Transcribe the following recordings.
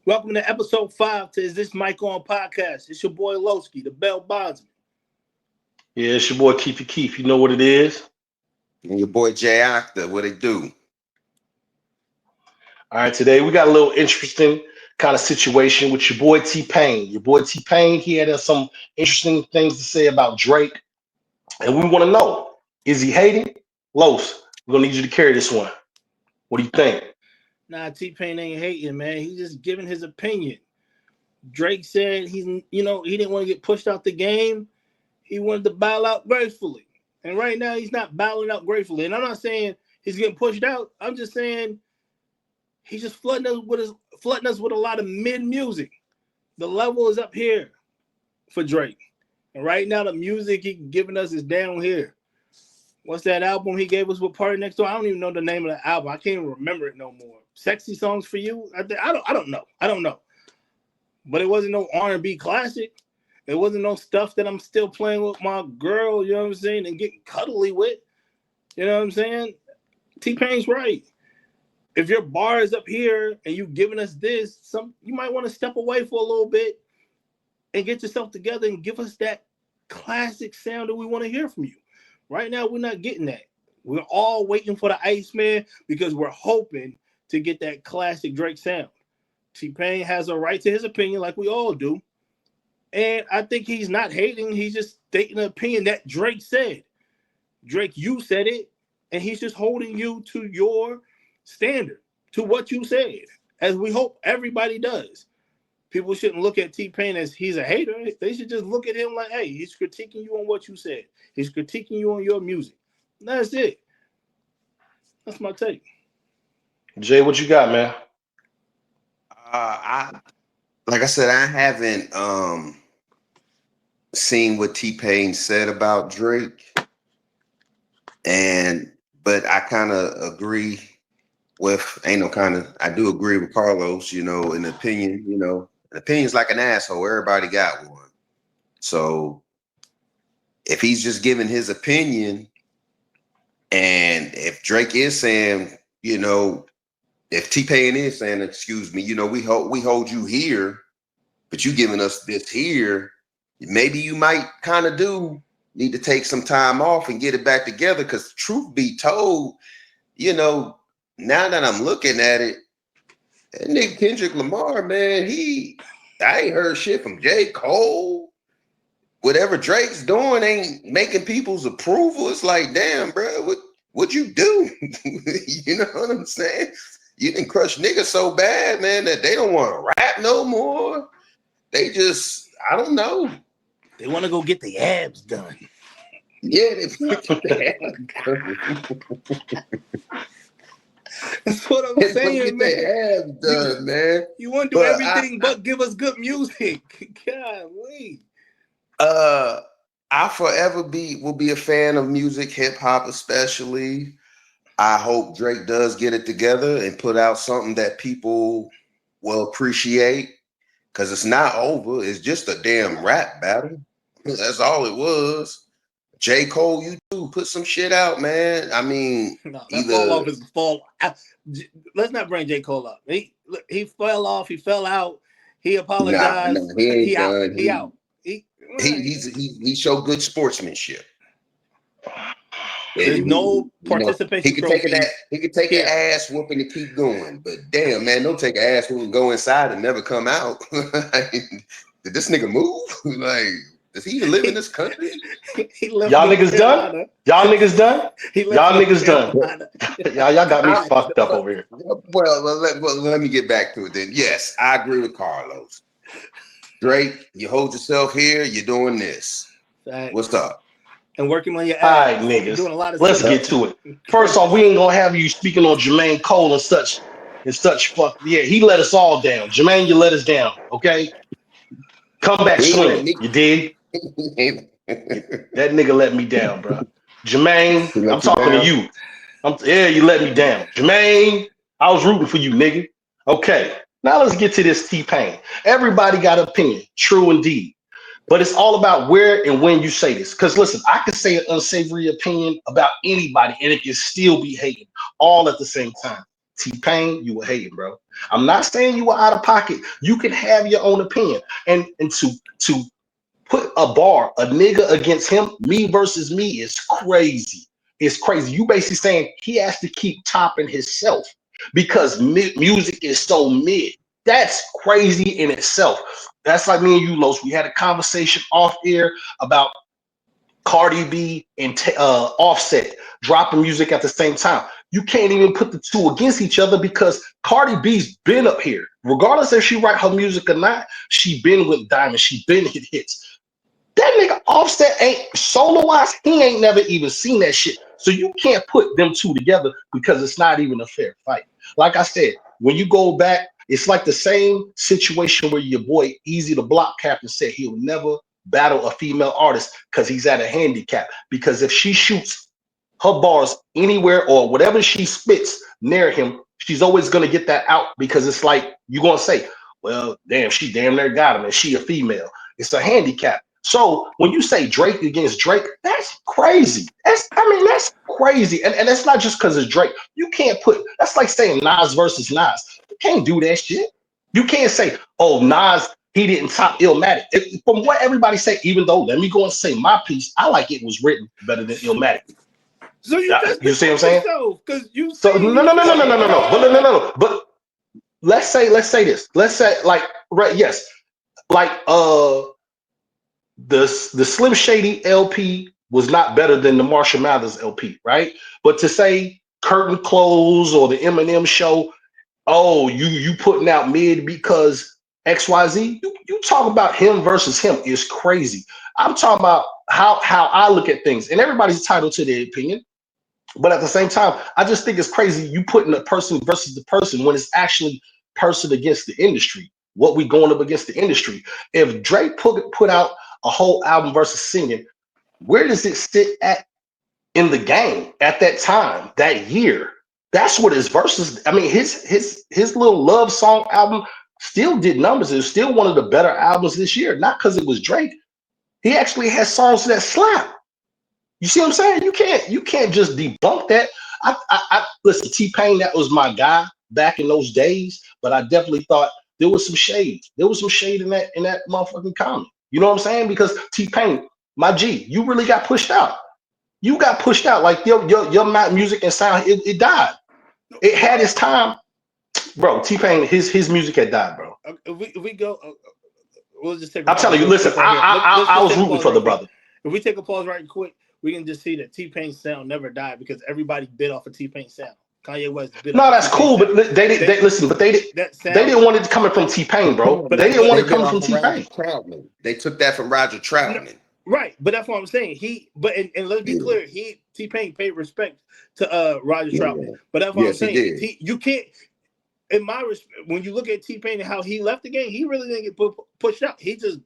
Welcome to episode 5 to Is This Mike On Podcast. It's your boy Lowski, the Bell Bondsman. Yeah, it's your boy Keefy Keef. You know what it is. And your boy Jay Octa, what it do? All right, today we got a little interesting kind of situation with your boy T-Pain. Your boy T-Pain, he had some interesting things to say about Drake. And we want to know, is he hating? Los, we're going to need you to carry this one. What do you think? Nah, T-Pain ain't hating, man. He's just giving his opinion. Drake said he didn't want to get pushed out the game. He wanted to bow out gracefully. And right now he's not bowing out gracefully. And I'm not saying he's getting pushed out. I'm just saying he's just flooding us with a lot of mid music. The level is up here for Drake. And right now the music he's giving us is down here. What's that album he gave us with Party Next Door? I don't even know the name of the album. I can't even remember it no more. Sexy Songs for You? I don't know. But it wasn't no R&B classic. It wasn't no stuff that I'm still playing with my girl, you know what I'm saying, and getting cuddly with. You know what I'm saying? T-Pain's right. If your bar is up here and you giving us this, you might want to step away for a little bit and get yourself together and give us that classic sound that we want to hear from you. Right now, we're not getting that. We're all waiting for the Iceman because we're hoping to get that classic Drake sound. T-Pain has a right to his opinion like we all do. And I think he's not hating. He's just stating an opinion that Drake said. Drake, you said it, and he's just holding you to your standard, to what you said, as we hope everybody does. People shouldn't look at T-Pain as he's a hater. They should just look at him like, hey, he's critiquing you on what you said. He's critiquing you on your music. That's it. That's my take. Jay, what you got, man? Like I said, I haven't seen what T-Pain said about Drake, but I kind of agree with I do agree with Carlos. An opinion. An opinion's like an asshole. Everybody got one. So if he's just giving his opinion, and if Drake is saying, if T-Pain is saying, excuse me, we hold you here, but you giving us this here, maybe you might kind of do need to take some time off and get it back together. Because truth be told, now that I'm looking at it, that nigga Kendrick Lamar, man, I ain't heard shit from J. Cole. Whatever Drake's doing ain't making people's approval. It's like, damn, bro, what you do? You know what I'm saying? You didn't crush niggas so bad, man, that they don't want to rap no more. They just, I don't know. They want to go get the abs done. Yeah, they want to get the abs done. That's what I'm saying, man. Their abs done, man. You want to do everything but give us good music. Golly. I forever will be a fan of music, hip hop especially. I hope Drake does get it together and put out something that people will appreciate, because it's not over. It's just a damn rap battle. That's all it was. J. Cole, you too, put some shit out, man. I mean, fall. Let's not bring J. Cole up. He fell off. He fell out. He apologized. No, he ain't done. He out. He showed good sportsmanship. There's no participation. He could take an ass whooping to keep going, but damn, man, don't take an ass whooping, go inside and never come out. Did this nigga move? Like, does he even live in this country? Y'all niggas done? Y'all niggas done? Y'all niggas done? Y'all got me fucked up over here. Well, let me get back to it then. Yes, I agree with Carlos. Drake, you hold yourself here. You're doing this. Right. What's up? And working on your ass. All right, niggas. Doing a lot of Let's stuff. get to it. First off, we ain't gonna have you speaking on Jermaine Cole and such fuck. Yeah, he let us all down. Jermaine, you let us down. Okay, come back swing. You dig? That nigga let me down, bro. Jermaine, I'm talking to you. You let me down. Jermaine, I was rooting for you, nigga. Okay, now let's get to this T-Pain. Everybody got an opinion, true indeed. But it's all about where and when you say this. Because listen, I can say an unsavory opinion about anybody and it can still be hated all at the same time. T-Pain, you were hating, bro. I'm not saying you were out of pocket. You can have your own opinion. And to put a nigga against him, me versus me, is crazy. It's crazy. You basically saying he has to keep topping himself because music is so mid. That's crazy in itself. That's like me and you, Los. We had a conversation off air about Cardi B and Offset dropping music at the same time. You can't even put the two against each other because Cardi B's been up here. Regardless if she write her music or not, she been with Diamond. She been hit hits. That nigga Offset ain't solo-wise, he ain't never even seen that shit. So you can't put them two together because it's not even a fair fight. Like I said, when you go back, it's like the same situation where your boy Easy the Block Captain said he'll never battle a female artist because he's at a handicap. Because if she shoots her bars anywhere or whatever she spits near him, she's always going to get that out because it's like you're going to say, well, damn, she damn near got him and she a female. It's a handicap. So when you say Drake against Drake, that's crazy. That's crazy. And that's not just because it's Drake. You can't put, that's like saying Nas versus Nas. You can't do that shit. You can't say, oh, Nas, he didn't top Illmatic. From what everybody say, even though, let me go and say my piece, I like It Was Written better than Illmatic. So you see what I'm saying? Because you so no. But let's say this. Let's say like right, yes, like the Slim Shady LP was not better than the Marshall Mathers LP, right? But to say Curtain Close or the Eminem Show, oh, you putting out mid because XYZ, you talk about him versus him is crazy. I'm talking about how I look at things, and everybody's entitled to their opinion. But at the same time, I just think it's crazy you putting a person versus the person when it's actually person against the industry. What we going up against the industry. If Drake put out a whole album versus singing, where does it sit at in the game at that time, that year? That's what his verses. I mean, his little love song album still did numbers. It was still one of the better albums this year, not because it was Drake. He actually has songs that slap. You see what I'm saying? You can't just debunk that. I listen, T-Pain, that was my guy back in those days, but I definitely thought there was some shade. There was some shade in that motherfucking comment. You know what I'm saying? Because T-Pain, my G, you really got pushed out. You got pushed out. Like your music and sound, it died. It had its time, bro. T-Pain, his music had died, bro. If we go, we'll just take. I'm telling you, listen, I was rooting for the brother. If we take a pause right quick, we can just see that T-Pain's sound never died because everybody bit off of T-Pain's sound. Kanye West bit off. No, that's cool, but they didn't want it coming from T-Pain, bro. But they didn't want it coming from T-Pain. They took that from Roger Troutman. Right, but that's what I'm saying. And let's be clear, T-Pain paid respect to Roger Troutman. But that's what I'm saying. You can't. In my respect, when you look at T-Pain and how he left the game, he really didn't get pushed out. He just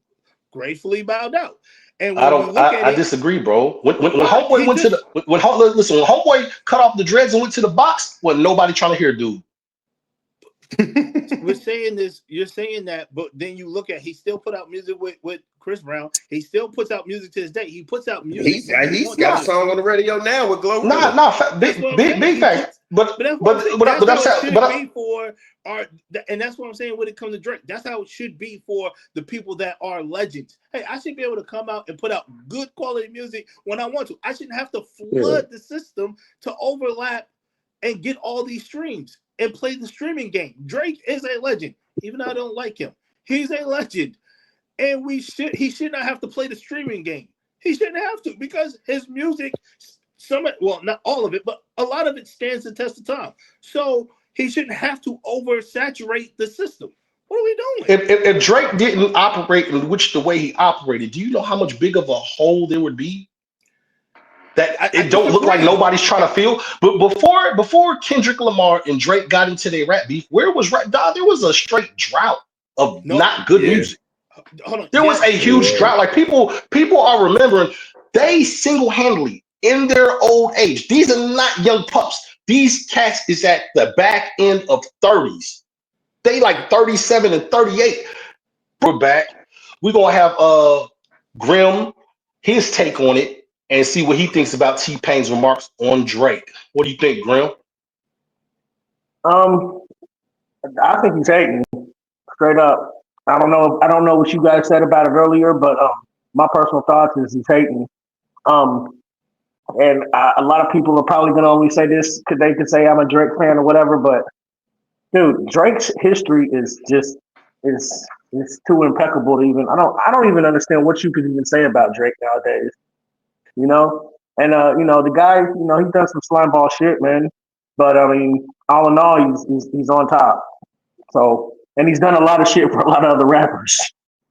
gracefully bowed out. And when I disagree, bro. When Homeboy went to the when Homeboy cut off the dreads and went to the box, wasn't nobody trying to hear dude. We're saying this, you're saying that, but then you look at he still put out music with Chris Brown. He still puts out music to this day. He puts out music. He's got a song on the radio now with Glow. Big fact. But that's how it should be for our, and that's what I'm saying when it comes to Drake. That's how it should be for the people that are legends. Hey, I should be able to come out and put out good quality music when I want to. I shouldn't have to flood the system to overlap and get all these streams and play the streaming game. Drake is a legend, even though I don't like him. He's a legend, and he should not have to play the streaming game. He shouldn't have to because his music, not all of it, but a lot of it stands the test of time. So he shouldn't have to oversaturate the system. What are we doing? If Drake didn't operate in the way he operated, do you know how much big of a hole there would be? That it don't look like nobody's trying to feel. But before Kendrick Lamar and Drake got into their rap beef, where was rap? There was a straight drought of not good music. Hold on. There was a huge drought. Like people are remembering they single-handedly in their old age. These are not young pups. These cats is at the back end of 30s. They like 37 and 38. We're back. We're gonna have Grim, his take on it, and see what he thinks about T-Pain's remarks on Drake. What do you think, Grim? I think he's hating straight up. I don't know. I don't know what you guys said about it earlier, but my personal thoughts is he's hating. Um, and a lot of people are probably going to only say this because they could say I'm a Drake fan or whatever. But dude, Drake's history is just is it's too impeccable to even. I don't even understand what you could even say about Drake nowadays. You know, and the guy, he done some slime ball shit, man. But I mean, all in all, he's on top. So, and he's done a lot of shit for a lot of other rappers.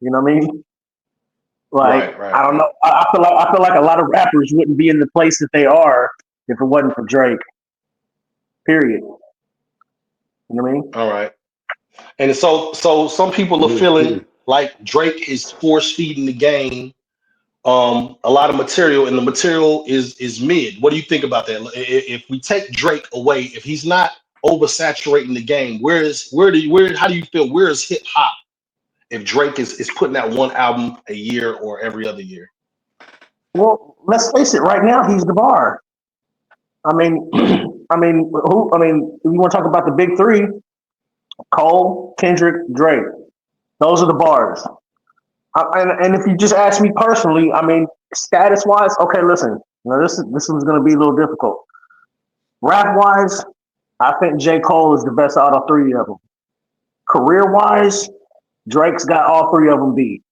You know what I mean? Like, Right, right, I don't right. know. I feel like a lot of rappers wouldn't be in the place that they are if it wasn't for Drake. Period. You know what I mean? All right. And so some people are Yeah, feeling true. like Drake is force feeding the game a lot of material, and the material is mid. What do you think about that? If we take Drake away, if he's not oversaturating the game, how do you feel? Where is hip hop if Drake is putting out one album a year or every other year? Well, let's face it. Right now, he's the bar. I mean, I mean, who? I mean, if you want to talk about the big three: Cole, Kendrick, Drake. Those are the bars. And if you just ask me personally, I mean, status wise, okay, listen, this one's going to be a little difficult. Rap wise, I think J. Cole is the best out of three of them. Career wise, Drake's got all three of them beat.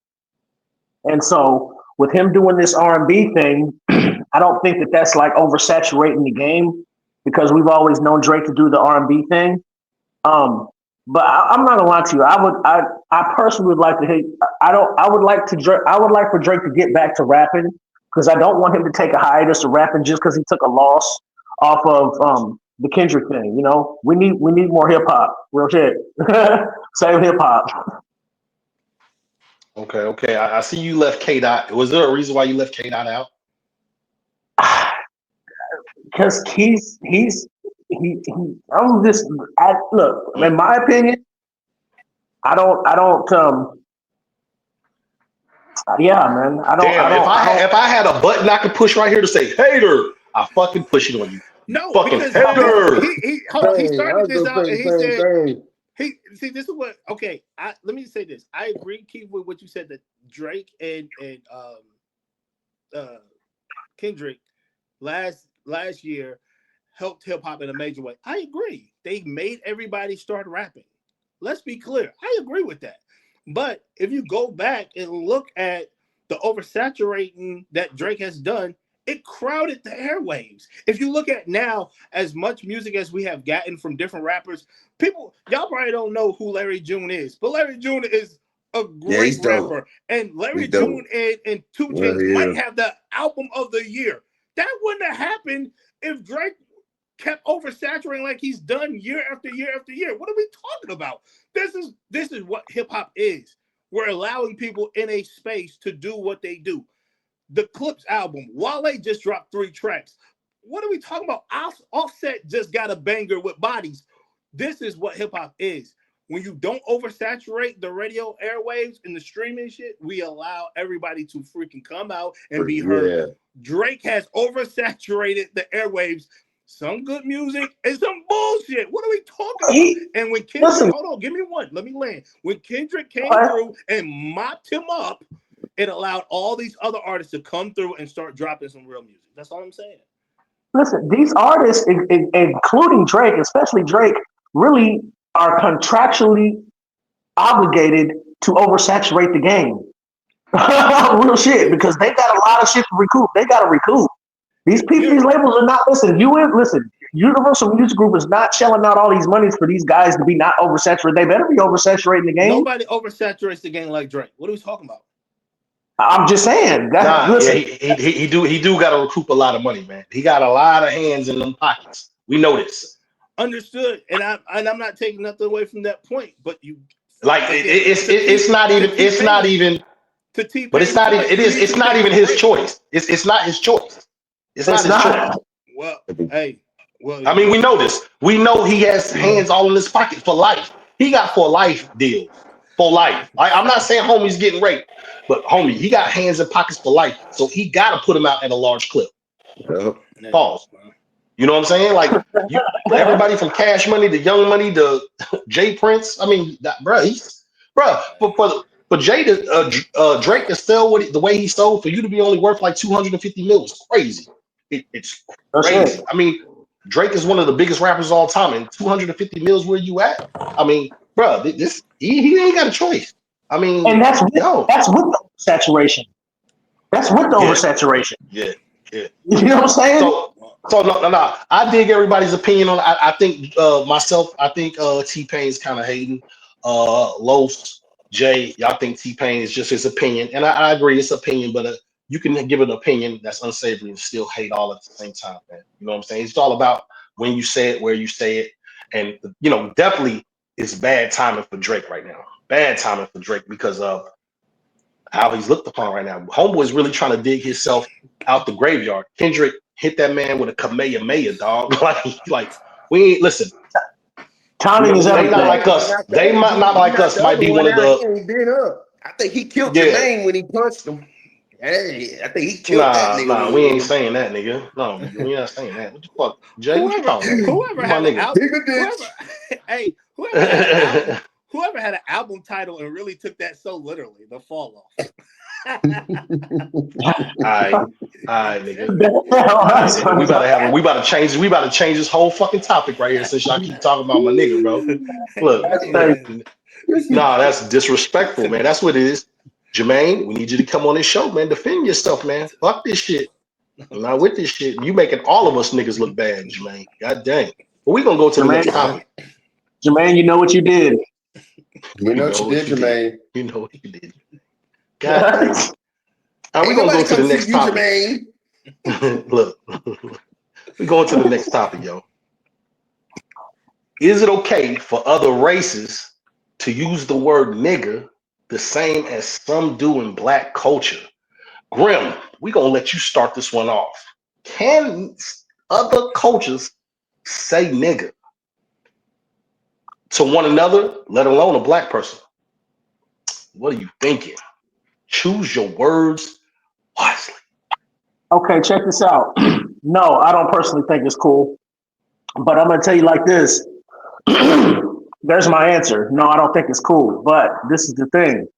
And so with him doing this R&B thing, I don't think that that's like oversaturating the game because we've always known Drake to do the R&B thing. Um, but I'm not gonna lie to you. I personally would like to hate. I would like to. I would like for Drake to get back to rapping because I don't want him to take a hiatus of rapping just because he took a loss off of the Kendrick thing. You know, we need more hip hop. Real shit. Same hip hop. Okay, okay. I see you left K Dot. Was there a reason why you left K Dot out? Because he. I'm just. Look. In my opinion, I don't. Yeah, man. I don't. I Damn, if don't. I I had don't. if I had a button I could push right here to say hater, I fucking push it on you. No, Fucking because this hater. he hold on. He Dang, I started was this gonna out say and the he same said thing. he see this is what okay. Let me say this. I agree, Keith, with what you said that Drake and uh Kendrick last year helped hip hop in a major way. I agree. They made everybody start rapping. Let's be clear. I agree with that. But if you go back and look at the oversaturating that Drake has done, it crowded the airwaves. If you look at now, as much music as we have gotten from different rappers, y'all probably don't know who Larry June is, but Larry June is a Yeah, great he's dope. rapper. And He's Larry dope. June and Two Yeah, Chainz might yeah. have the album of the year. That wouldn't have happened if Drake kept oversaturating like he's done year after year after year. What are we talking about? This is what hip hop is. We're allowing people in a space to do what they do. The Clips album, Wale just dropped 3 tracks. What are we talking about? Offset just got a banger with Bodies. This is what hip hop is. When you don't oversaturate the radio airwaves and the streaming shit, we allow everybody to freaking come out and be heard. Yeah. Drake has oversaturated the airwaves. Some good music and some bullshit. What are we talking about? He And when Kendrick, listen. hold on, give me one. Let me land. When Kendrick came Okay, through and mopped him up, it allowed all these other artists to come through and start dropping some real music. That's all I'm saying. listen. These artists, including Drake, especially Drake, really are contractually obligated to oversaturate the game. Real shit, because they got a lot of shit to recoup. They got to recoup. These people, You these labels are not listen. Universal Music Group is not shelling out all these monies for these guys to be not oversaturated. They better be oversaturating the game. nobody oversaturates the game like Drake. What are we talking about? I'm just saying. That Nah, yeah, listen, he do got to recoup a lot of money, man. He got a lot of hands in them pockets. We know this. Understood. And I'm not taking nothing away from that point. But you Like again it's not even to T but it's Pain's not even point, it you is need it's to not take even a his break. choice. It's not his choice. It's not it's his choice. not. Well, hey, well, I mean, we know this. We know he has hands all in his pocket for life. He got for life deals for life. I'm not saying homie's getting raped, but homie, he got hands and pockets for life. So he got to put him out at a large clip. Yep. hey, Pause. You know what I'm saying? Like everybody from Cash Money to Young Money to Jay Prince. I mean, for Jay to Drake to sell the way he sold, for you to be only worth like 250 mil is crazy. It's That's crazy. it. I mean, Drake is one of the biggest rappers of all time, and 250 mil is where you at. I mean, bro, he ain't got a choice. I mean, And that's with yo, the oversaturation. That's with the yeah, oversaturation. yeah, yeah. You know what I'm saying? So no. I dig everybody's opinion on. I think myself. I think T-Pain's kind of hating. Los, Jay, y'all think T-Pain is just his opinion, and I agree, it's opinion, but you can give an opinion that's unsavory and still hate all at the same time, man. You know what I'm saying? It's all about when you say it, where you say it, and definitely it's bad timing for Drake right now. Bad timing for Drake because of how he's looked upon right now. Homeboy's really trying to dig himself out the graveyard. Kendrick hit that man with a Kamehameha, dog. like we ain't listen. Timing is They everything. not like us. They might not like us. Might be one of the. He ain't been up. I think he killed Yeah. Jermaine when he punched him. Hey, I think he killed that nigga. Nah, we ain't saying that, nigga. No, we not saying that. What the fuck, Jay? What you talking about? Whoever had an album, whoever had an album title and really took that so literally, the fall off. All right, nigga. We about to change this whole fucking topic right here since y'all keep talking about my nigga, bro. Look, nah, that's disrespectful, man. That's what it is. Jermaine, we need you to come on this show, man. Defend yourself, man. Fuck this shit. I'm not with this shit. You making all of us niggas look bad, Jermaine. God dang. But we gonna go to the next topic. Jermaine, you know what you did. You know what you did, Jermaine. You know what you did. God dang. All right, we're gonna go to the next topic. Look, we're going to the next topic, yo. Is it okay for other races to use the word nigger the same as some do in black culture? Grim, we're gonna let you start this one off. Can other cultures say nigger to one another, let alone a black person? What are you thinking? Choose your words wisely. Okay, check this out. No, I don't personally think it's cool, but I'm gonna tell you like this. There's my answer. No, I don't think it's cool, but this is the thing.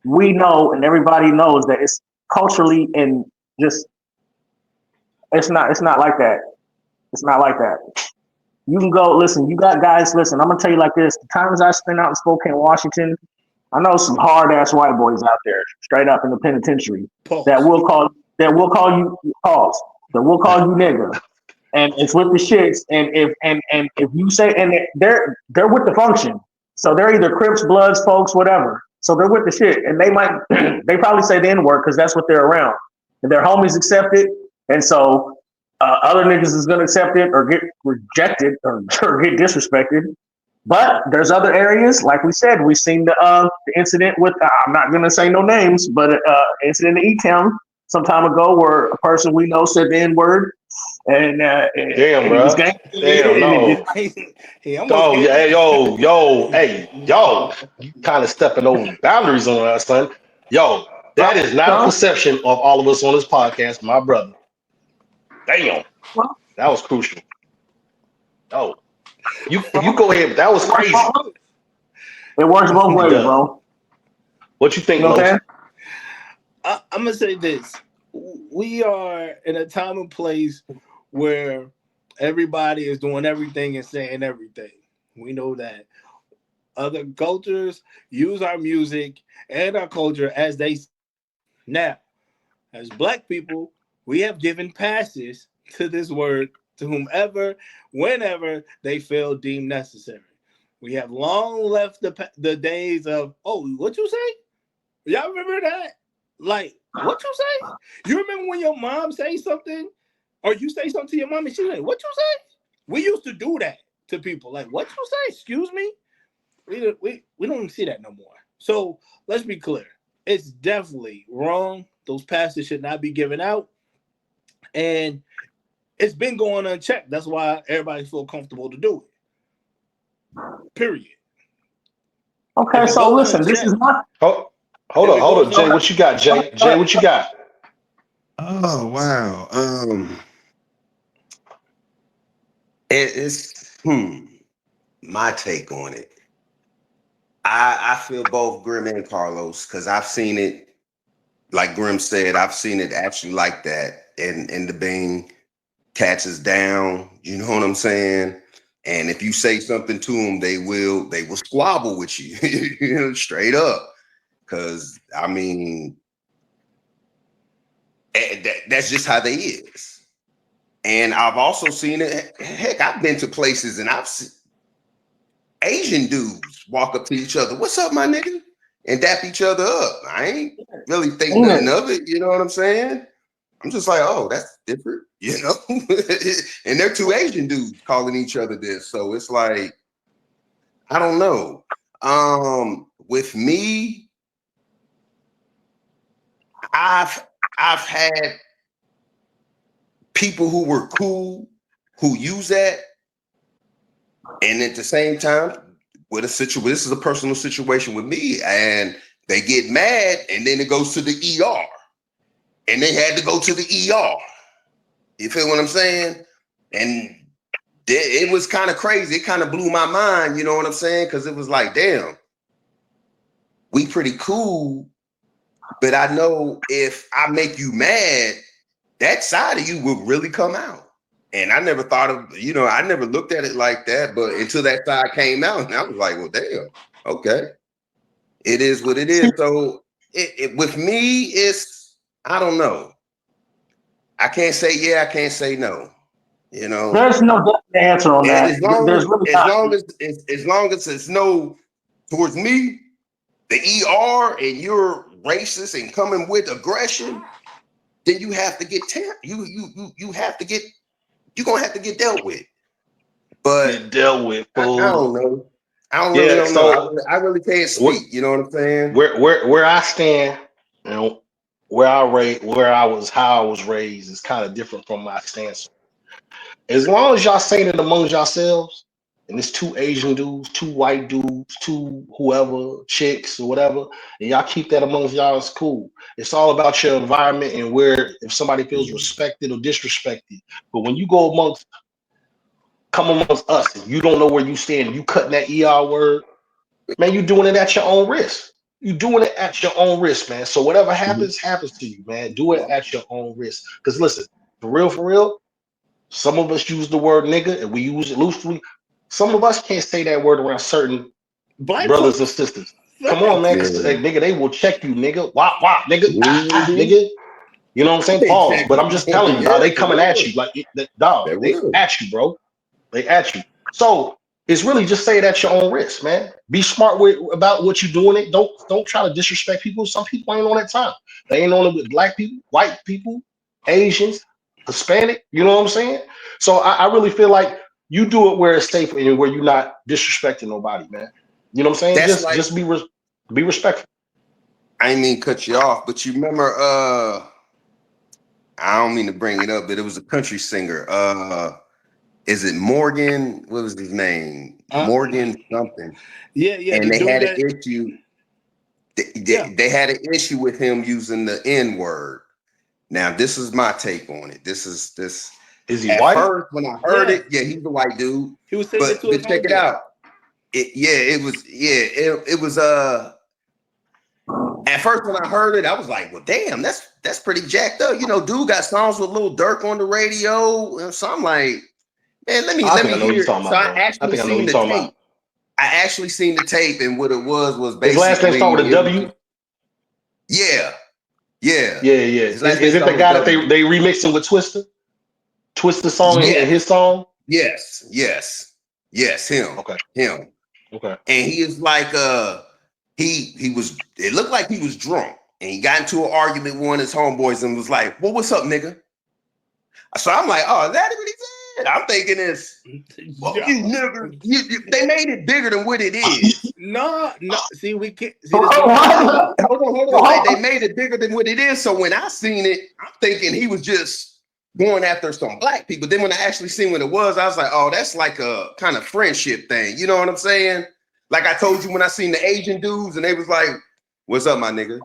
We know, and everybody knows that it's culturally and just it's not like that. It's not like that. You can go listen. You got guys. Listen, I'm gonna tell you like this. The times I spent out in Spokane, Washington, I know some hard ass white boys out there, straight up in the penitentiary, that will call you pause. That will call you nigga, and it's with the shits. And if you say, and they're with the function, so they're either Crips, Bloods, folks, whatever. So they're with the shit, and they might they probably say the N word because that's what they're around, and their homies accept it, and so other niggas is gonna accept it or get rejected or get disrespected. But there's other areas, like we said, we've seen the incident with, I'm not going to say no names, but incident in E-Town some time ago where a person we know said the N-word. And, damn, bro. Damn, no. Hey, yo, you kind of stepping over boundaries on us, son. Yo, that is not a perception of all of us on this podcast, my brother. Damn, that was crucial. Oh. You go ahead. That was crazy. It works both ways, bro. What you think, you know Los? I'm gonna say this: we are in a time and place where everybody is doing everything and saying everything. We know that other cultures use our music and our culture as they. Now, as black people, we have given passes to this word to whomever, whenever they feel deemed necessary. We have long left the days of, oh, what you say? Y'all remember that? Like, what you say? You remember when your mom say something, or you say something to your mom and she's like, what you say? We used to do that to people. Like, what you say? Excuse me? We don't even see that no more. So let's be clear. It's definitely wrong. Those passes should not be given out. And it's been going unchecked. That's why everybody feel comfortable to do it. Period. Okay, so listen, this is not. Hold on, Jay. What you got, Jay? Jay, what you got? Oh wow. It's my take on it. I feel both Grim and Carlos because I've seen it, like Grim said, I've seen it actually like that. And the Bing catches down, you know what I'm saying? And if you say something to them, they will squabble with you, you know, straight up. Cause I mean, that's just how they is. And I've also seen it. Heck, I've been to places and I've seen Asian dudes walk up to each other. What's up, my nigga? And dap each other up. I ain't really think nothing of it. You know what I'm saying? I'm just like, oh, that's different, you know? And they're two Asian dudes calling each other this. So it's like, I don't know. With me, I've had people who were cool who use that. And at the same time, with a situation, this is a personal situation with me, and they get mad, and then it goes to the ER, and they had to go to the ER. You feel what I'm saying? And it was kind of crazy. It kind of blew my mind. You know what I'm saying? Because it was like, damn, we pretty cool, but I know if I make you mad, that side of you will really come out. And I never thought of, you know, I never looked at it like that, but until that side came out, and I was like, well, damn, okay. It is what it is. So with me, it's, I don't know. I can't say yeah, I can't say no. You know, there's no definite answer on that. As long as it's no towards me, the ER, and you're racist and coming with aggression, then you have to get you have to get, you're gonna have to get dealt with. But Get dealt with. I don't know. I Yeah, don't know. I really can't speak. You know what I'm saying? Where I stand, you know, how I was raised is kind of different from my stance. As long as y'all saying it amongst yourselves, and it's two Asian dudes, two white dudes, two whoever, chicks or whatever, and y'all keep that amongst y'all, it's cool. It's all about your environment and where, if somebody feels respected or disrespected. But when you come amongst us, and you don't know where you stand, and you cutting that ER word, man, you doing it at your own risk. You doing it at your own risk, man. So whatever happens, happens to you, man. Do it at your own risk. Because listen, for real, some of us use the word nigga and we use it loosely. Some of us can't say that word around certain Black brothers folks. and sisters. Come on, man. Nigga, they will check you, nigga. Wop, nigga. Nigga. You know what I'm saying? Pause. But I'm just telling you, dog, they coming at you. Like, dog, they at you, bro. They at you. So it's really just say it at your own risk, man. Be smart about what you're doing. It. Don't try to disrespect people. Some people ain't on that time. They ain't on it with black people, white people, Asians, Hispanic. You know what I'm saying? So I really feel like you do it where it's safe and where you're not disrespecting nobody, man. You know what I'm saying? Just be respectful. I didn't mean to cut you off, but you remember I don't mean to bring it up, but it was a country singer. Is it Morgan? What was his name? Morgan something. Yeah. And they had an issue. They had an issue with him using the N word. Now, this is my take on it. This. Is he white? First, when I heard it, he's a white dude. He was saying it to his check it out. It was. At first, when I heard it, I was like, "Well, damn, that's pretty jacked up." You know, dude got songs with Lil Durk on the radio, and so I'm like, "Man, let me hear." So I actually seen the tape. I actually seen the tape, and what it was basically his last name started with a W. Yeah. Is it the guy that they remixing with Twista? Twista song and his song? Yes, him. Okay. Him. Okay. And he is like he was, it looked like he was drunk, and he got into an argument with one of his homeboys and was like, "Well, what's up, nigga?" So I'm like, "Oh, is that what he said?" I'm thinking this, well, you nigga, they made it bigger than what it is. No. See, we can't. See, hold on. They made it bigger than what it is. So when I seen it, I'm thinking he was just going after some black people. Then when I actually seen what it was, I was like, "Oh, that's like a kind of friendship thing." You know what I'm saying? Like I told you when I seen the Asian dudes and they was like, "What's up, my nigga?"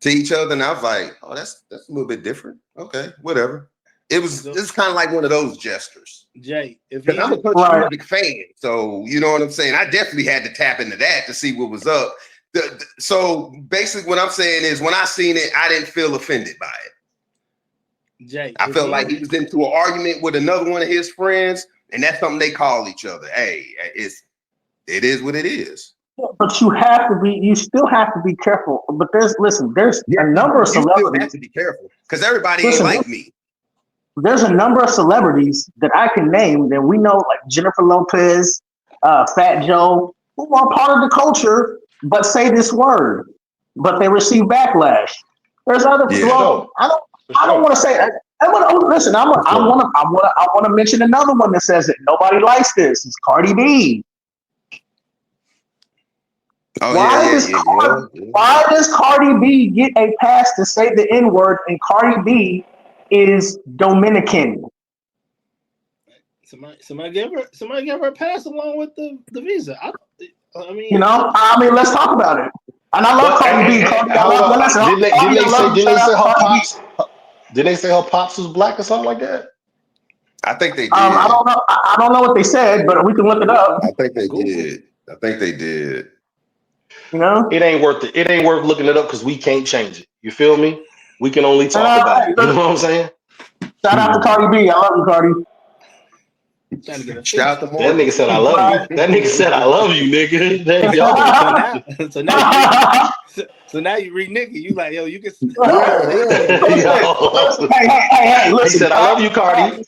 to each other, and I was like, "Oh, that's a little bit different." Okay, whatever. It's kind of like one of those gestures. Jay, if Because I'm a country Right. music fan, so you know what I'm saying. I definitely had to tap into that to see what was up. So basically, what I'm saying is, when I seen it, I didn't feel offended by it. Jay, I felt like he was into an argument with another one of his friends, and that's something they call each other. Hey, it is what it is. But you still have to be careful. But there's a number of You still celebrities. have to be careful because everybody Listen, ain't like me. There's a number of celebrities that I can name that we know, like Jennifer Lopez, Fat Joe, who are part of the culture, but say this word, but they receive backlash. There's other. Yeah. Well, I don't want to say. Listen. I want to mention another one that says that nobody likes this. It's Cardi B. Oh, Why does Cardi B get a pass to say the N word, and Cardi B is Dominican? Somebody give her a pass along with the visa. I mean, let's talk about it. And I love Cardi B. Didn't they say her pops was black or something like that? I think they did. I don't know. I don't know what they said, but we can look it up. I think they did. You know, it ain't worth it. It ain't worth looking it up because we can't change it. You feel me? We can only talk about it. You know what I'm saying? Shout out to Cardi B. I love you, Cardi. Shout out to That nigga said I love you. That nigga said I love you, nigga. There you go. So now you read nigga. You like, yo, you can. Hey, listen. He said I love you, Cardi.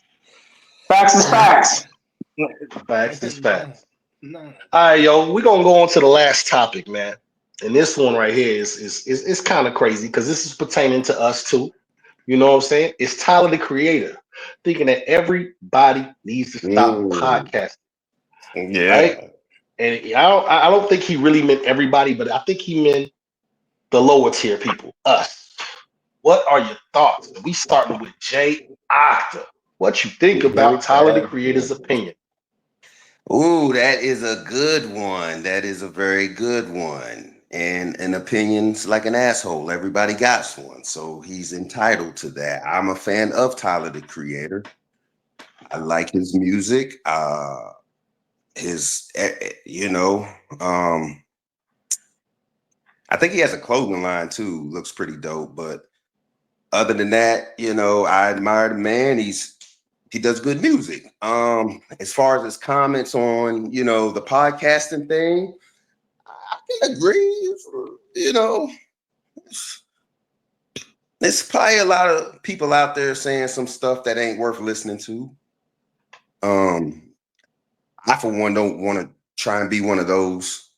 Facts is facts. Facts is facts. All right, yo, we're gonna go on to the last topic, man. And this one right here is kind of crazy because this is pertaining to us too. You know what I'm saying? It's Tyler the Creator thinking that everybody needs to stop podcasting. Yeah. Right? And I don't think he really meant everybody, but I think he meant the lower tier people, us. What are your thoughts? We starting with Jay Octa. What you think about Tyler the Creator's opinion? Ooh, that is a good one. That is a very good one. And an opinion's like an asshole. Everybody got one. So he's entitled to that. I'm a fan of Tyler the Creator. I like his music. I think he has a clothing line too. Looks pretty dope. But other than that, I admire the man. He does good music. As far as his comments on, the podcasting thing, I can agree. There's probably a lot of people out there saying some stuff that ain't worth listening to. I, for one, don't want to try and be one of those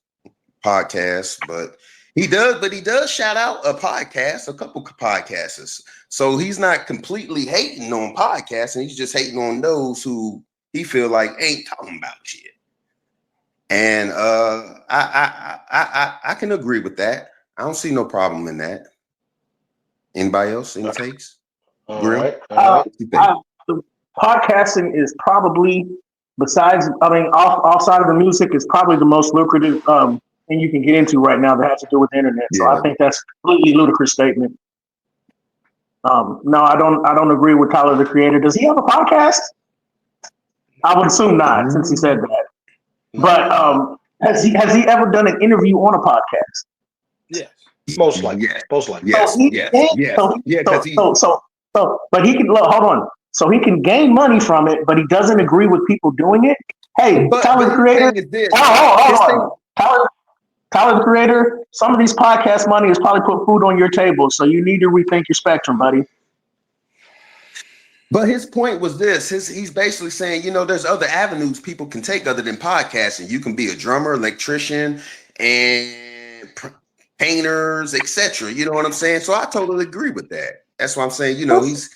podcasts, but he does shout out a couple podcasters. So he's not completely hating on podcasting. He's just hating on those who he feel like ain't talking about shit. And I can agree with that. I don't see no problem in that. Anybody else? Any takes? All right. Podcasting is probably, outside of the music, is probably the most lucrative thing you can get into right now that has to do with the internet. So I think that's a completely ludicrous statement. No, I don't agree with Tyler the Creator. Does he have a podcast? I would assume not, since he said that. But has he ever done an interview on a podcast? Yes. Most likely. Yes. But he can hold on. So he can gain money from it, but he doesn't agree with people doing it. Hey, Tyler the Creator. Tyler the Creator. Some of these podcast money has probably put food on your table, so you need to rethink your spectrum, buddy. But his point was this. He's basically saying, there's other avenues people can take other than podcasting. You can be a drummer, electrician, and painters, etc. You know what I'm saying? So I totally agree with that. That's why I'm saying, he's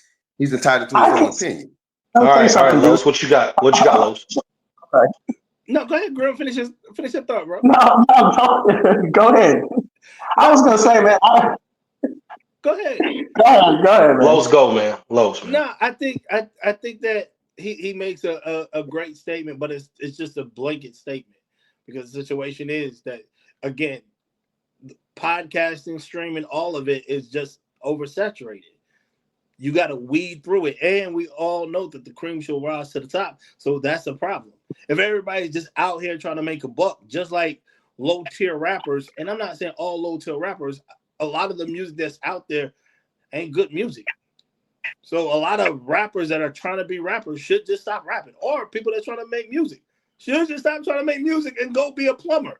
entitled to his own opinion. All right, Los, what you got? Los? Okay. No, go ahead, Grim. Finish your thought, bro. No, go ahead. I was gonna say, man. Go ahead. Go ahead, man. Los, go, man. Los, man. No, I think that he makes a great statement, but it's just a blanket statement because the situation is that, again, podcasting, streaming, all of it is just oversaturated. You got to weed through it, and we all know that the cream shall rise to the top. So that's a problem. If everybody's just out here trying to make a buck, just like low tier rappers, and I'm not saying all low tier rappers, a lot of the music that's out there ain't good music. So a lot of rappers that are trying to be rappers should just stop rapping, or people that are trying to make music should just stop trying to make music and go be a plumber.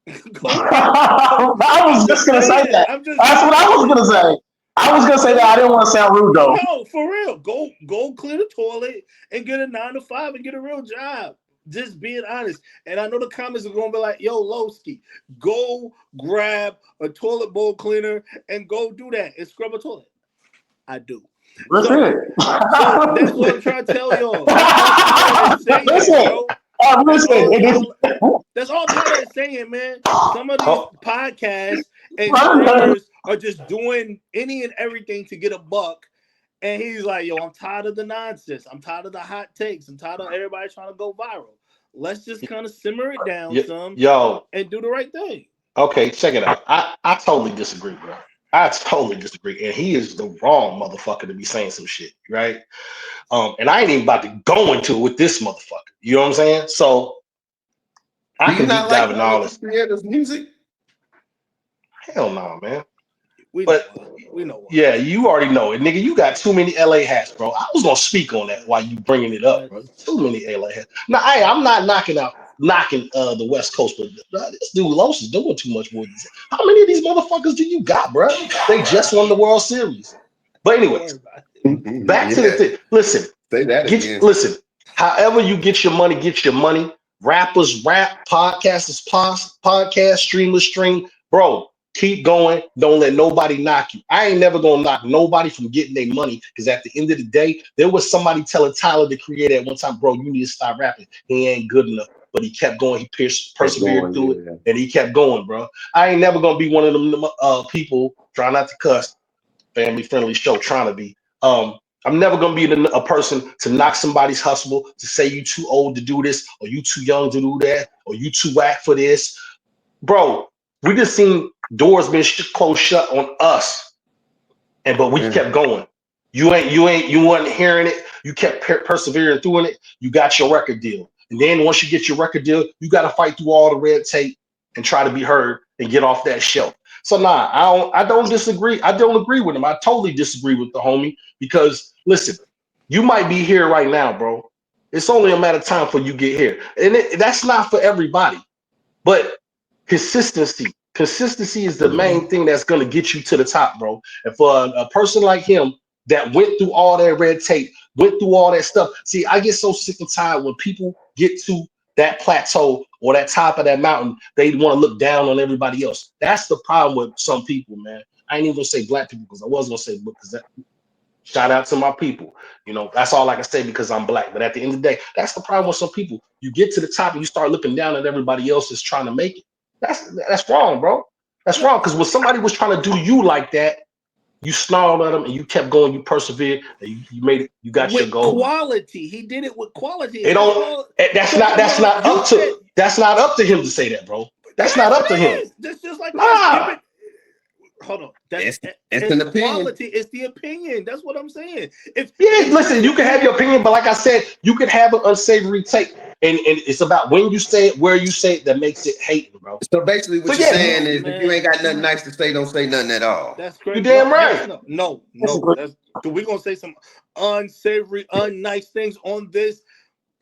I was just gonna say that. That's what I was gonna say. I was gonna say that. I didn't want to sound rude though. No, for real. Go clear the toilet and get a 9 to 5 and get a real job. Just being honest. And I know the comments are gonna be like, yo, Lowski, go grab a toilet bowl cleaner and go do that and scrub a toilet. I do. That's it. So that's what I'm trying to tell y'all. That's all I'm saying, man. Some of these podcasts and streamers are just doing any and everything to get a buck. And he's like, yo, I'm tired of the nonsense. I'm tired of the hot takes. I'm tired of everybody trying to go viral. Let's just kind of simmer it down and do the right thing. Okay, check it out. I totally disagree, bro. I totally disagree. And he is the wrong motherfucker to be saying some shit, right? And I ain't even about to go into it with this motherfucker. You know what I'm saying? So I can deep dive in all this. Creators music? Hell no, man. We know. Yeah, you already know it, nigga. You got too many LA hats, bro. I was gonna speak on that while you bringing it up, bro. Too many LA hats. Now, I'm not knocking the West Coast, but this dude Los is doing too much more. How many of these motherfuckers do you got, bro? They just won the World Series. But anyways, back to the thing. Listen, say that again. Listen. However you get your money, get your money. Rappers rap, podcasters podcast, streamers stream, bro. Keep going. Don't let nobody knock you. I ain't never gonna knock nobody from getting their money, because at the end of the day, there was somebody telling Tyler, the creator, at one time, bro, you need to stop rapping. He ain't good enough. But he kept going. He persevered through it, and he kept going, bro. I ain't never gonna be one of them people. Try not to cuss. Family friendly show. Trying to be. I'm never gonna be a person to knock somebody's hustle, to say you too old to do this, or you too young to do that, or you too whack for this, bro. We just seen doors being closed shut on us, but we kept going. You weren't hearing it. You kept persevering through it. You got your record deal, and then once you get your record deal, you got to fight through all the red tape and try to be heard and get off that shelf. So I don't disagree. I don't agree with him. I totally disagree with the homie, because listen, you might be here right now, bro. It's only a matter of time for you get here, and that's not for everybody, but consistency is the main thing that's going to get you to the top, bro. And for a person like him that went through all that red tape, went through all that stuff. See, I get so sick and tired when people get to that plateau or that top of that mountain, they want to look down on everybody else. That's the problem with some people, man. I ain't even gonna say black people, because I was gonna say, because that, shout out to my people. You know, that's all I can say, because I'm black. But at the end of the day, that's the problem with some people. You get to the top and you start looking down at everybody else that's trying to make it. That's wrong, bro. That's wrong, because when somebody was trying to do you like that, you snarled at them and you kept going, you persevered, and you made it, you got with your goal. Quality. He did it with quality. That's not up to him to say that, bro. That's not up to him. That's just like hold on. It's an opinion. Quality is the opinion. That's what I'm saying. Listen, you can have your opinion, but like I said, you can have an unsavory take. And it's about when you say it, where you say it, that makes it hating, bro. So basically what you're saying is, if you ain't got nothing nice to say, don't say nothing at all. That's crazy. You're damn right. No. We're going to say some unsavory, unnice things on this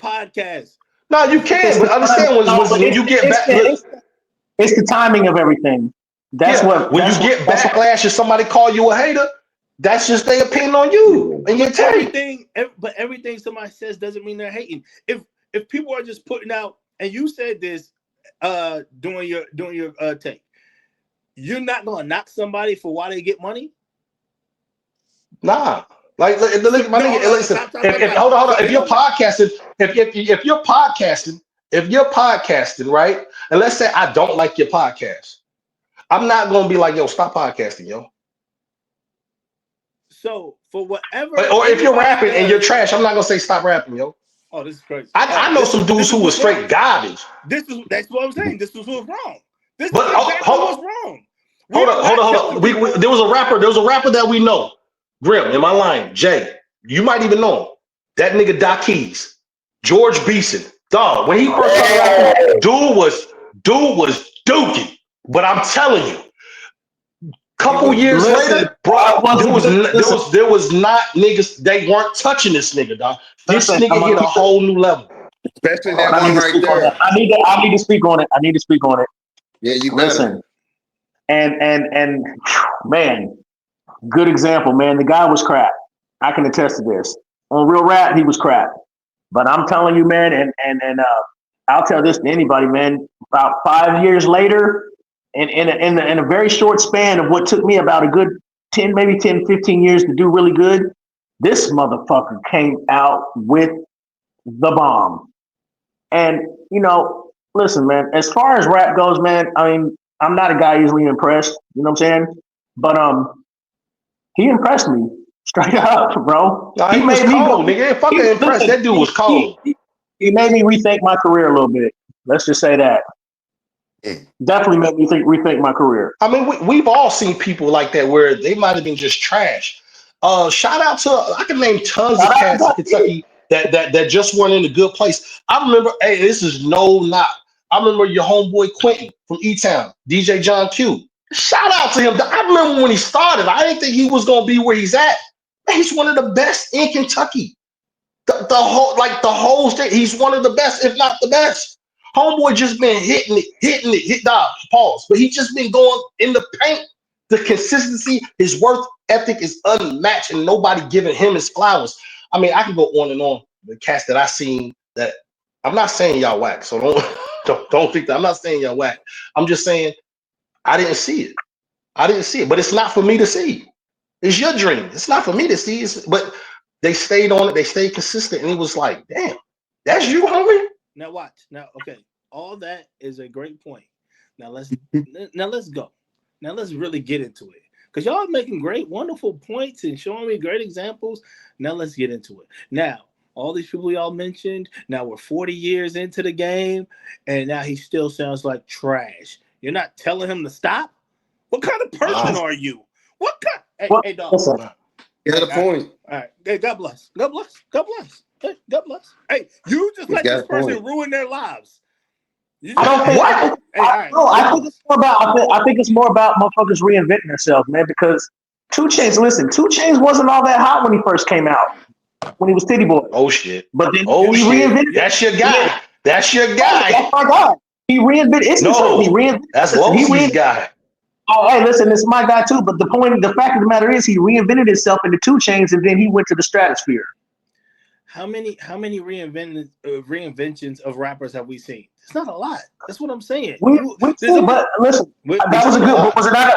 podcast. No, you can, but understand when you get back. It's the timing of everything. When you get backlash or somebody call you a hater, that's just their opinion on you and your take. But everything somebody says doesn't mean they're hating. If people are just putting out, and you said this during your take, you're not gonna knock somebody for why they get money. Nah, like my nigga, listen. Hold on. If you're podcasting, right? And let's say I don't like your podcast, I'm not gonna be like, yo, stop podcasting, yo. So for whatever, or if you're rapping and you're trash, I'm not gonna say stop rapping, yo. Oh, this is crazy. I know some dudes who were straight garbage. That's what I'm saying. This was what's wrong. This is what's wrong. Hold on. There was a rapper that we know Grim, am I lying? Jay, you might even know him. That nigga Doc Keys, George Beeson. Dog, when he first started rapping, dude was dookie. But I'm telling you, couple years later, bro, there was not niggas. They weren't touching this nigga, dog. This nigga hit a whole new level. Especially that one right there. I need to speak on it. Yeah, you listen. And man, good example, man. The guy was crap. I can attest to this. On Real Rap, he was crap. But I'm telling you, man, and I'll tell this to anybody, man. About 5 years later, in a very short span of what took me about a good 10, 15 years to do really good, this motherfucker came out with the bomb. And, you know, listen, man, as far as rap goes, man, I mean, I'm not a guy easily impressed, you know what I'm saying? But he impressed me straight up, bro. Nah, he made me cold, nigga. Fucking impressed. That dude was cold. He made me rethink my career a little bit. Let's just say that. Definitely made me rethink my career. I mean, we've all seen people like that where they might have been just trash. Shout out to, I can name tons of cats in Kentucky that just weren't in a good place. I remember, hey, this is no knock. I remember your homeboy Quentin from E-Town, DJ John Q. Shout out to him. I remember when he started, I didn't think he was going to be where he's at. Man, he's one of the best in Kentucky. The whole state. He's one of the best, if not the best. Homeboy just been hitting it, pause. But he just been going in the paint. The consistency, his work ethic is unmatched, and nobody giving him his flowers. I mean, I can go on and on. The cats that I seen that, I'm not saying y'all whack, so don't think that. I'm not saying y'all whack. I'm just saying I didn't see it. But it's not for me to see. It's your dream. It's not for me to see. But they stayed on it. They stayed consistent, and it was like, damn, that's you, homie. Now watch. Now, okay, all that is a great point. Now let's go. Now let's really get into it, because y'all are making great, wonderful points and showing me great examples. Now let's get into it. Now, all these people y'all mentioned, now we're 40 years into the game, and now he still sounds like trash. You're not telling him to stop? What kind of person are you? What kind? Hey, dog. Get a point. All right. Hey, God bless. God bless. God bless. Hey, God bless. Hey, you just let this person ruin their lives. I don't think. I think it's more about. I think it's more about motherfuckers reinventing themselves, man. Because 2 Chainz, listen, 2 Chainz wasn't all that hot when he first came out. When he was Titty Boy. Oh shit. But then he reinvented. That's your guy. Yeah. That's your guy. That's my guy. He reinvented. He reinvented. That's Losey's guy. Oh, hey, listen, it's my guy too. But the fact of the matter is, he reinvented himself into 2 Chainz, and then he went to the stratosphere. How many reinventions of rappers have we seen? It's not a lot. That's what I'm saying. But listen, that was a good. Was it not?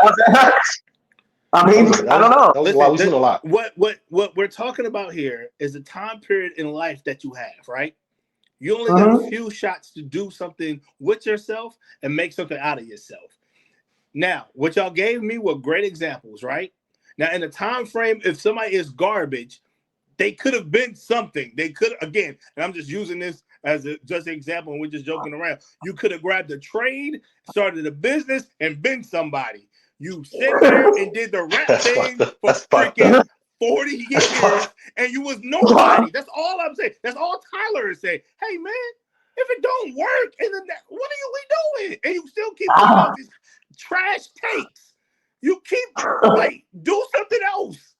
I mean, I don't know. That was we've seen a lot. What we're talking about here is a time period in life that you have, right? You only got a few shots to do something with yourself and make something out of yourself. Now, what y'all gave me were great examples, right? Now, in a time frame, if somebody is garbage, they could have been something. They could, again, and I'm just using this as just an example, and we're just joking around. You could have grabbed a trade, started a business, and been somebody. You sit there and did the rap thing for freaking 40 years, and you was nobody. That's all I'm saying. That's all Tyler is saying. Hey, man, if it don't work, what are we doing? And you still keep putting out these trash takes. You keep, do something else.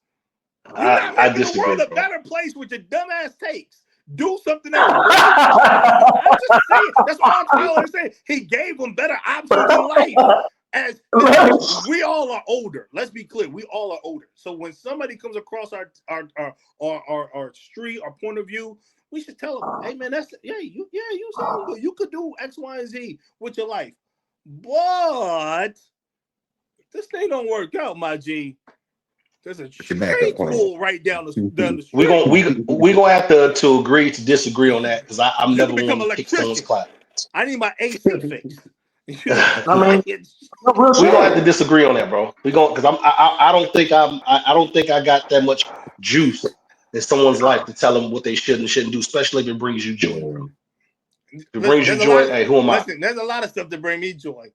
You're not making the world a better place with your dumbass takes. Do something else. I'm just saying. That's all Tyler is saying. He gave them better options in life. As we all are older. Let's be clear. We all are older. So when somebody comes across our street, our point of view, we should tell them, hey man, you sound good. You could do X, Y, and Z with your life. But this thing don't work out, my G. There's a straight pool right down the street. We gonna have to agree to disagree on that, because I'm never one to kick someone's clap. I need my AC fixed. I mean, we gonna have to disagree on that, bro. We gonna, because I don't think I got that much juice in someone's life to tell them what they should and shouldn't do, especially if it brings you joy, bro. If it brings you joy, hey, who am I? Listen, there's a lot of stuff that bring me joy,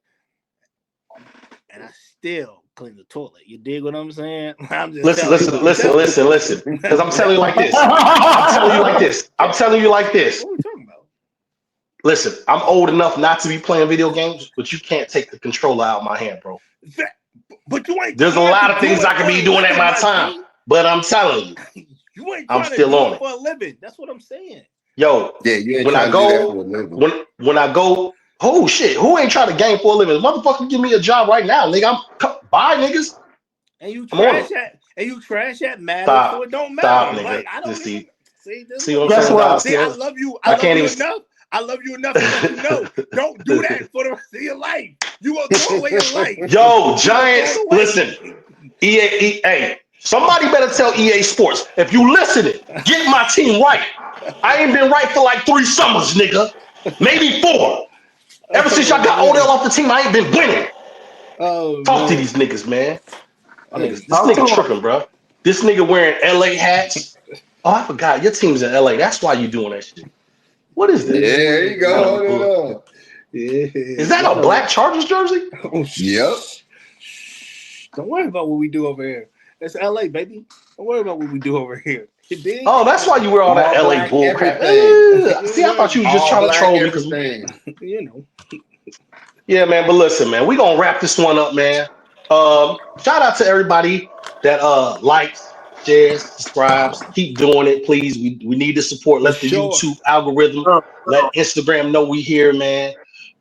and I still clean the toilet. You dig what I'm saying? I'm just Listen. Because I'm telling you like this. I'm telling you like this. What are we talking about? Listen, I'm old enough not to be playing video games, but you can't take the controller out of my hand, bro. But you ain't. There's a lot of things I could be doing at my time, but I'm telling you, you ain't. I'm still on it for a living. That's what I'm saying. Yo, yeah, when I go, when I go, oh shit, who ain't trying to game for a living? Motherfucker, give me a job right now, nigga. Bye, niggas. And you trash at matters, Stop. so it don't matter. Stop, nigga. Like, I don't see what I'm saying? See, I love you. I love you enough. I love you enough to let you know. Don't do that for the rest of your life. You gonna throw away your life. Yo, Giants, listen. EA, somebody better tell EA Sports. If you listening, get my team right. I ain't been right for like 3 summers, nigga. Maybe 4. Ever since y'all got Odell off the team, I ain't been winning. Talk to these niggas, man. This nigga tripping, bro. This nigga wearing LA hats. Oh, I forgot. Your team's in LA. That's why you doing that shit. What is this? Yeah, there you go. Is that a black Chargers jersey? Yep. Don't worry about what we do over here. It's LA, baby. Don't worry about what we do over here. Oh, that's why you wear all that LA bull crap. See, I thought you was just trying to troll me because you know. Yeah, man. But listen, man, we gonna wrap this one up, man. Shout out to everybody that likes, shares, subscribes. Keep doing it, please. We need the support. Let the YouTube algorithm, let Instagram know we here, man.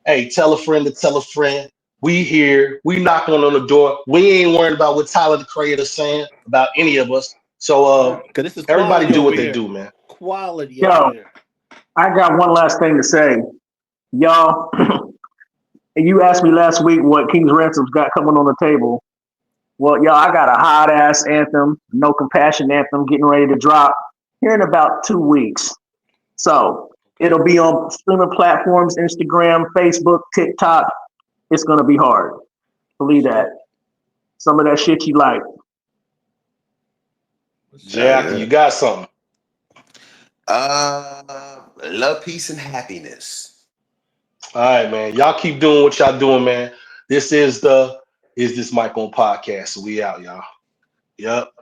Hey, tell a friend to tell a friend. We here. We knocking on the door. We ain't worried about what Tyler the Creator's saying about any of us. So this is everybody do what they do, man. Quality. Yo, I got one last thing to say. Y'all, you asked me last week what King's Ransom's got coming on the table. Well, y'all, I got a hot ass anthem, No Compassion anthem getting ready to drop here in about 2 weeks. So it'll be on streaming platforms, Instagram, Facebook, TikTok. It's going to be hard. Believe that. Some of that shit you like. Jack, you got something. Love, peace, and happiness. All right, man. Y'all keep doing what y'all doing, man. This is This Mic On podcast. So we out, y'all. Yep.